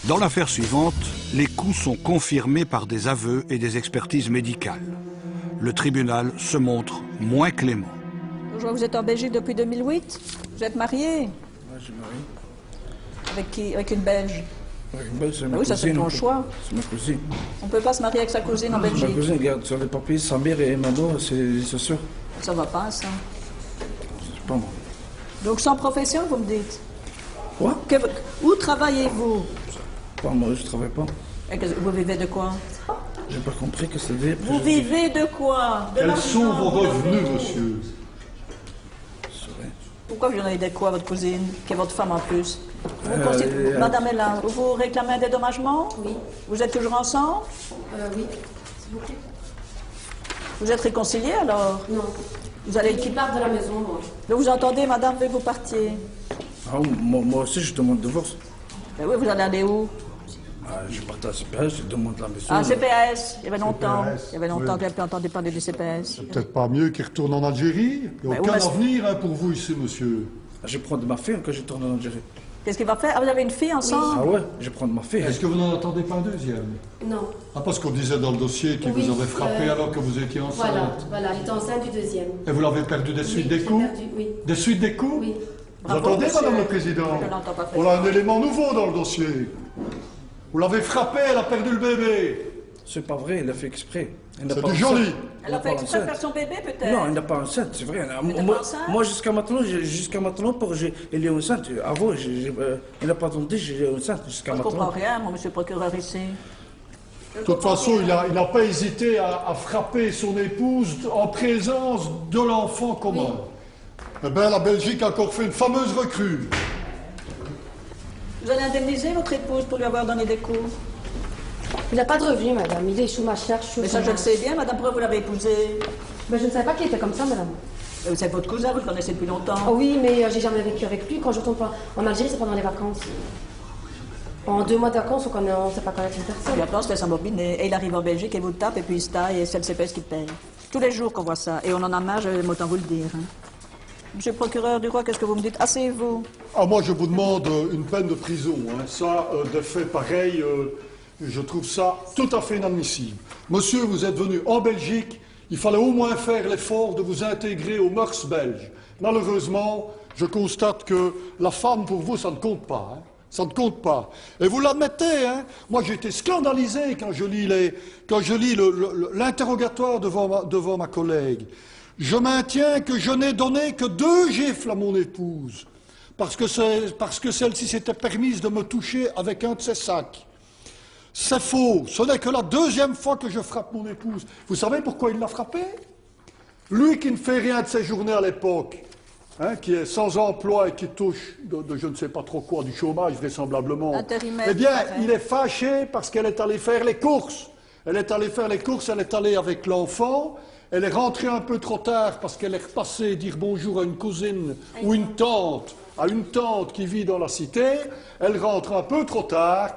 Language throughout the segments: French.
Dans l'affaire suivante, les coups sont confirmés par des aveux et des expertises médicales. Le tribunal se montre moins clément. Je vois que vous êtes en Belgique depuis 2008. Vous êtes marié? Oui, je suis marié. Avec qui? Avec une Belge? Avec une Belge, c'est ma Oui, ça cousine. c'est ton choix. C'est ma cousine. On ne peut pas se marier avec sa cousine en Ma Belgique. cousine regarde sur les papiers, sa mère et maman, c'est sûr. Ça va pas, ça. C'est pas moi. Donc sans profession, vous me dites? Quoi? Où travaillez-vous? Pas moi, je travaille pas. Et vous vivez de quoi? J'ai pas compris que c'était... Vous vivez de quoi? De Quels sont l'argent. vos revenus, monsieur? C'est vrai. Pourquoi vous en avez de quoi, votre cousine, qui est votre femme en plus? Madame est là. Vous réclamez un dédommagement? Oui. Vous êtes toujours ensemble? Oui, s'il vous plaît. Vous êtes réconciliés alors? Non. Vous allez Qui part de la maison, moi. Donc vous entendez, madame, veut que vous partiez? Ah, moi aussi, je demande divorce. Ben oui, vous allez aller où? Ah, je partais à CPS, je demande la maison. Ah, CPS, il y avait longtemps. CPS, Il y avait longtemps oui. que j'avais plus entendu parler du CPS. Peut-être pas mieux qu'il retourne en Algérie. Il n'y a Ben, aucun où est-ce- avenir pour vous ici, monsieur. Ah, je prends de ma fille quand je tourne en Algérie. Qu'est-ce qu'il va faire? Ah, vous avez une fille ensemble? Ah ouais, je prends de ma fille. Est-ce que vous n'en attendez pas un deuxième? Non. Ah, parce qu'on disait dans le dossier qu'il Oui, vous avait frappé alors que vous étiez enceinte. Voilà, elle était enceinte du deuxième. Et vous l'avez perdu des suites des j'ai coups? perdu, oui. Des suites des coups? Oui. Vous Bravo, entendez, monsieur. madame le président? Je n'entends pas, On a un élément nouveau dans le dossier. Vous l'avez frappé, elle a perdu le bébé. C'est pas vrai, elle a fait exprès. Elle n'a C'est pas du enceinte. joli. Elle a fait exprès de faire son bébé, peut-être? Non, elle n'a pas enceinte, c'est vrai. n'est Moi, pas enceinte? moi, jusqu'à maintenant, elle est enceinte. Avant, elle n'a pas attendu, j'ai enceinte jusqu'à Je ne comprends maintenant. rien, moi, monsieur le procureur, ici. De toute façon, il n'a pas hésité à frapper son épouse en présence de l'enfant commun. Eh bien, la Belgique a encore fait une fameuse recrue. Vous allez indemniser votre épouse pour lui avoir donné des coups? Il n'a pas de revenu, madame. Il est sous ma charge. Mais ça, je le sais bien, madame, pourquoi vous l'avez épousé? Ben, je ne savais pas qu'il était comme ça, madame. C'est votre cousin, vous le connaissez depuis longtemps. Oh oui, mais j'ai jamais vécu avec lui. Quand je retourne en Algérie, c'est pendant les vacances. En 2 mois de vacances, on ne sait pas connaître une Et personne. après, on se laisse embobiner. Et il arrive en Belgique et vous le tape, et puis il se taille, et c'est le CPS qui paye. Tous les jours qu'on voit ça. Et on en a marre, j'aime autant vous le dire. Hein. Monsieur le procureur du roi, qu'est-ce que vous me dites? Asseyez-vous. Ah, moi, je vous demande une peine de prison. Hein. Ça, des faits pareils, je trouve ça tout à fait inadmissible. Monsieur, vous êtes venu en Belgique, il fallait au moins faire l'effort de vous intégrer aux mœurs belges. Malheureusement, je constate que la femme, pour vous, ça ne compte pas. Hein. Ça ne compte pas. Et vous l'admettez, hein. Moi, j'ai été scandalisé quand je lis l'interrogatoire devant ma collègue. Je maintiens que je n'ai donné que 2 gifles à mon épouse, parce que celle-ci s'était permise de me toucher avec un de ses sacs. C'est faux. Ce n'est que la 2e fois que je frappe mon épouse. Vous savez pourquoi il l'a frappée? Lui qui ne fait rien de ses journées à l'époque, hein, qui est sans emploi et qui touche de je ne sais pas trop quoi, du chômage vraisemblablement. Intérimaire, Eh bien, pareil. il est fâché parce qu'elle est allée faire les courses. Elle est allée faire les courses, elle est allée avec l'enfant. Elle est rentrée un peu trop tard parce qu'elle est repassée dire bonjour à une cousine ou une tante qui vit dans la cité. Elle rentre un peu trop tard.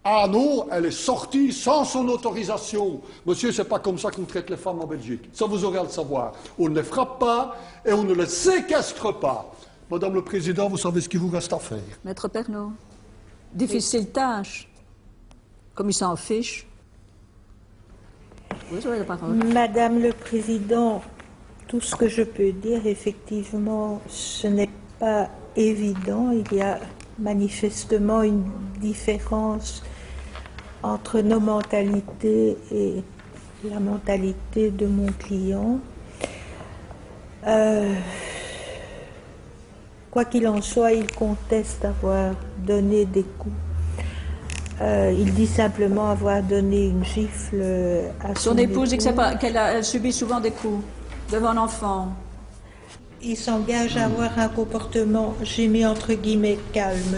Ah non, elle est sortie sans son autorisation. Monsieur, c'est pas comme ça qu'on traite les femmes en Belgique. Ça, vous aurez à le savoir. On ne les frappe pas et on ne les séquestre pas. Madame le Président, vous savez ce qu'il vous reste à faire. Maître Pernaut. Difficile tâche. Comme il s'en fiche. Oui, vous avez la parole. Madame le Président, tout ce que je peux dire, effectivement, ce n'est pas évident. Il y a manifestement une différence entre nos mentalités et la mentalité de mon client. Quoi qu'il en soit, il conteste avoir donné des coups. Il dit simplement avoir donné une gifle à Son épouse dit que qu'elle subit souvent des coups devant l'enfant. Il s'engage à avoir un comportement, j'ai mis entre guillemets, calme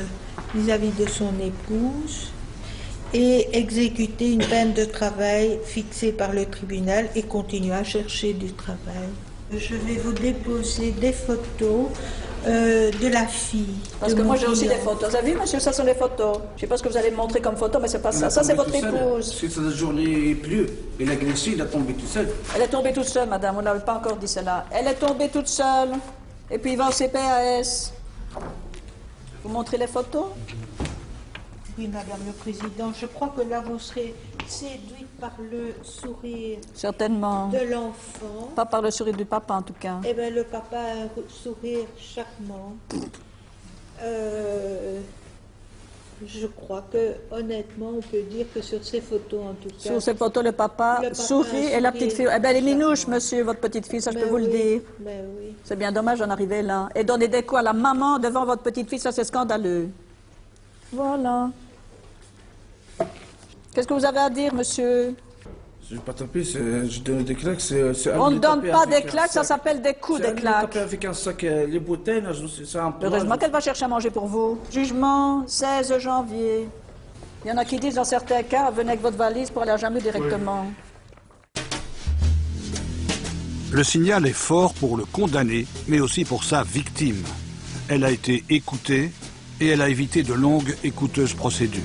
vis-à-vis de son épouse et exécuter une peine de travail fixée par le tribunal et continuer à chercher du travail. Je vais vous déposer des photos de la fille. Parce que moi j'ai aussi des photos. Vous avez vu, monsieur, ça sont des photos. Je ne sais pas ce que vous allez me montrer comme photo, mais c'est pas ça. Ça, c'est votre épouse. Si cette journée pleut, il a glissé, il a tombé tout seul. Elle est tombée toute seule, madame. On n'avait pas encore dit cela. Elle est tombée toute seule. Et puis il va au CPAS. Vous montrez les photos? Oui, Madame le Président, je crois que là, vous serez séduite par le sourire Certainement. de l'enfant. Pas par le sourire du papa, en tout cas. Eh bien, le papa a un sourire charmant. Je crois que, honnêtement, on peut dire que sur ces photos, en tout cas... Sur ces photos, le papa sourit a un et la petite fille... sourire Eh bien, elle est minouche, charmant. monsieur, votre petite fille, ça je Ben peux vous le oui, dire. ben oui. C'est bien dommage d'en arriver là. Et donner des coups à la maman devant votre petite fille, ça c'est scandaleux. Voilà. Qu'est-ce que vous avez à dire, monsieur? Je n'ai pas tapé, j'ai donné des claques. On ne donne pas des claques, ça s'appelle des coups, des claques. Taper avec un sac, les bouteilles, là, c'est un peu... Heureusement qu'elle va chercher à manger pour vous. Jugement, 16 janvier. Il y en a qui disent, dans certains cas, venez avec votre valise pour aller à Jammu directement. Le signal est fort pour le condamné, mais aussi pour sa victime. Elle a été écoutée et elle a évité de longues et coûteuses procédures.